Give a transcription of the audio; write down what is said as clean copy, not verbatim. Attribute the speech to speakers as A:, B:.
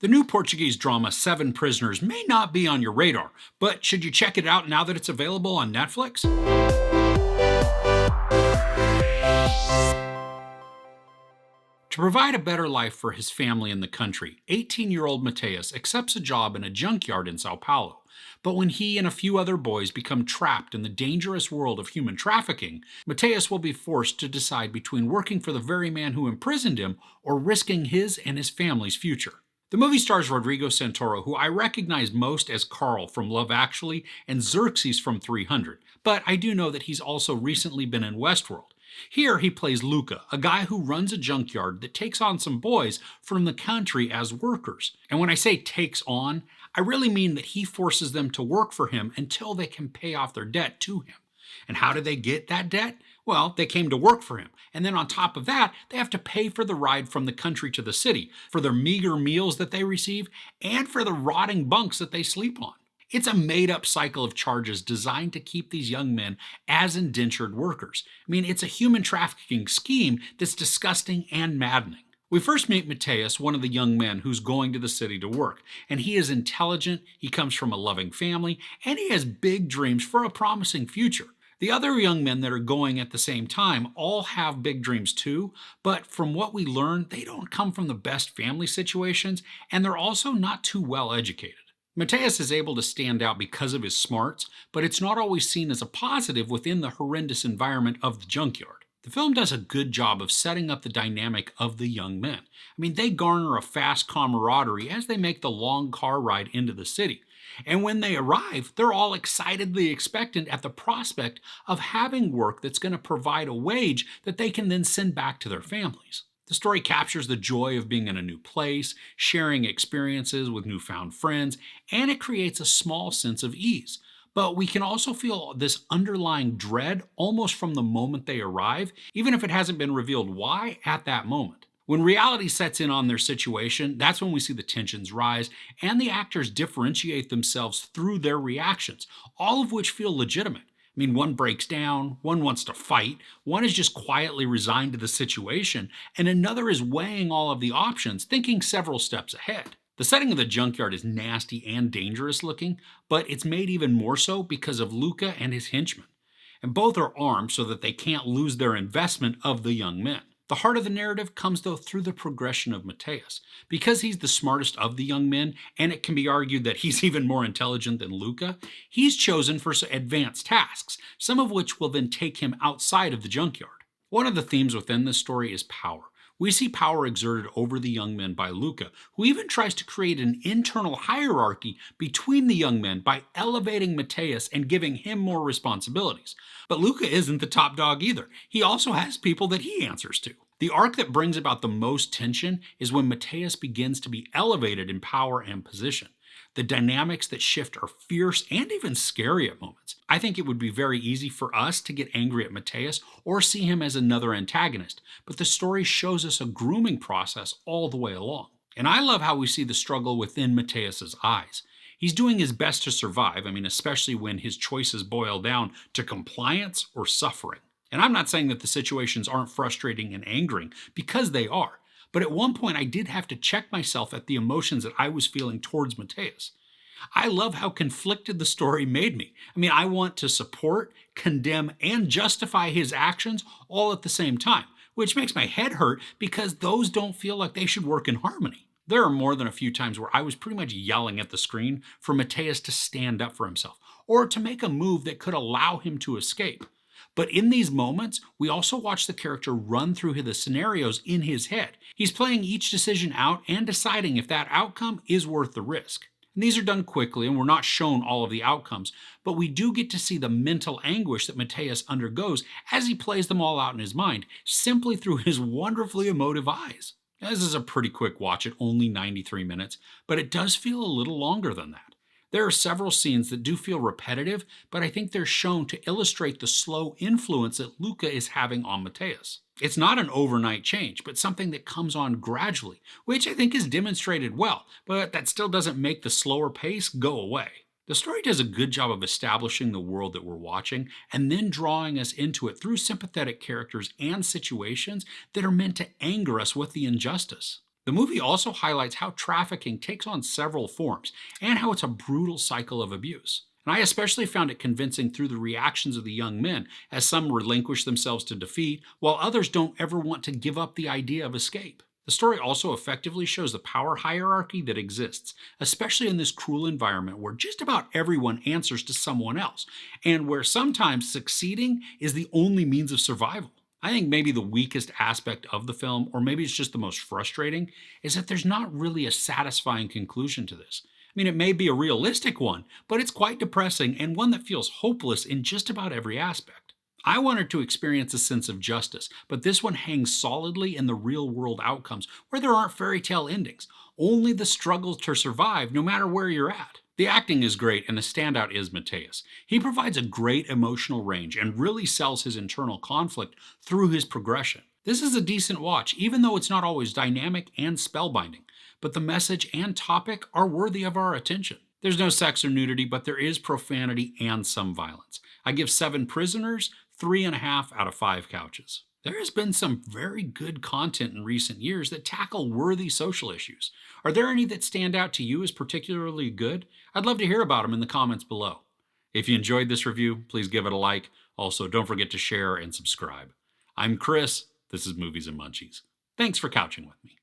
A: The new Portuguese drama Seven Prisoners may not be on your radar, but should you check it out now that it's available on Netflix? To provide a better life for his family in the country, 18-year-old Mateus accepts a job in a junkyard in São Paulo. But when he and a few other boys become trapped in the dangerous world of human trafficking, Mateus will be forced to decide between working for the very man who imprisoned him or risking his and his family's future. The movie stars Rodrigo Santoro, who I recognize most as Carl from Love Actually and Xerxes from 300, but I do know that he's also recently been in Westworld. Here he plays Luca, a guy who runs a junkyard that takes on some boys from the country as workers. And when I say takes on, I really mean that he forces them to work for him until they can pay off their debt to him. And how do they get that debt? Well, they came to work for him. And then on top of that, they have to pay for the ride from the country to the city, for their meager meals that they receive, and for the rotting bunks that they sleep on. It's a made-up cycle of charges designed to keep these young men as indentured workers. I mean, it's a human trafficking scheme that's disgusting and maddening. We first meet Mateus, one of the young men who's going to the city to work, and he is intelligent, he comes from a loving family, and he has big dreams for a promising future. The other young men that are going at the same time all have big dreams too, but from what we learn, they don't come from the best family situations, and they're also not too well educated. Mateus is able to stand out because of his smarts, but it's not always seen as a positive within the horrendous environment of the junkyard. The film does a good job of setting up the dynamic of the young men. I mean, they garner a fast camaraderie as they make the long car ride into the city. And when they arrive, they're all excitedly expectant at the prospect of having work that's going to provide a wage that they can then send back to their families. The story captures the joy of being in a new place, sharing experiences with newfound friends, and it creates a small sense of ease. But we can also feel this underlying dread almost from the moment they arrive, even if it hasn't been revealed why at that moment. When reality sets in on their situation, that's when we see the tensions rise and the actors differentiate themselves through their reactions, all of which feel legitimate. I mean, one breaks down, one wants to fight, one is just quietly resigned to the situation, and another is weighing all of the options, thinking several steps ahead. The setting of the junkyard is nasty and dangerous looking, but it's made even more so because of Luca and his henchmen. And both are armed so that they can't lose their investment of the young men. The heart of the narrative comes though through the progression of Mateus. Because he's the smartest of the young men, and it can be argued that he's even more intelligent than Luca, he's chosen for advanced tasks, some of which will then take him outside of the junkyard. One of the themes within this story is power. We see power exerted over the young men by Luca, who even tries to create an internal hierarchy between the young men by elevating Mateus and giving him more responsibilities. But Luca isn't the top dog either. He also has people that he answers to. The arc that brings about the most tension is when Mateus begins to be elevated in power and position. The dynamics that shift are fierce and even scary at moments. I think it would be very easy for us to get angry at Mateus or see him as another antagonist, but the story shows us a grooming process all the way along. And I love how we see the struggle within Mateus's eyes. He's doing his best to survive, especially when his choices boil down to compliance or suffering. And I'm not saying that the situations aren't frustrating and angering, because they are. But at one point I did have to check myself at the emotions that I was feeling towards Mateus. I love how conflicted the story made me. I want to support, condemn, and justify his actions all at the same time, which makes my head hurt because those don't feel like they should work in harmony. There are more than a few times where I was pretty much yelling at the screen for Mateus to stand up for himself, or to make a move that could allow him to escape. But in these moments, we also watch the character run through the scenarios in his head. He's playing each decision out and deciding if that outcome is worth the risk. And these are done quickly, and we're not shown all of the outcomes, but we do get to see the mental anguish that Mateus undergoes as he plays them all out in his mind, simply through his wonderfully emotive eyes. This is a pretty quick watch at only 93 minutes, but it does feel a little longer than that. There are several scenes that do feel repetitive, but I think they're shown to illustrate the slow influence that Luca is having on Mateus. It's not an overnight change, but something that comes on gradually, which I think is demonstrated well, but that still doesn't make the slower pace go away. The story does a good job of establishing the world that we're watching and then drawing us into it through sympathetic characters and situations that are meant to anger us with the injustice. The movie also highlights how trafficking takes on several forms and how it's a brutal cycle of abuse. And I especially found it convincing through the reactions of the young men, as some relinquish themselves to defeat, while others don't ever want to give up the idea of escape. The story also effectively shows the power hierarchy that exists, especially in this cruel environment where just about everyone answers to someone else, and where sometimes succeeding is the only means of survival. I think maybe the weakest aspect of the film, or maybe it's just the most frustrating, is that there's not really a satisfying conclusion to this. I mean, it may be a realistic one, but it's quite depressing and one that feels hopeless in just about every aspect. I wanted to experience a sense of justice, but this one hangs solidly in the real world outcomes where there aren't fairy tale endings, only the struggle to survive no matter where you're at. The acting is great, and the standout is Mateus. He provides a great emotional range and really sells his internal conflict through his progression. This is a decent watch, even though it's not always dynamic and spellbinding, but the message and topic are worthy of our attention. There's no sex or nudity, but there is profanity and some violence. I give 7 prisoners 3.5 out of 5 couches. There has been some very good content in recent years that tackle worthy social issues. Are there any that stand out to you as particularly good? I'd love to hear about them in the comments below. If you enjoyed this review, please give it a like. Also, don't forget to share and subscribe. I'm Chris. This is Movies and Munchies. Thanks for couching with me.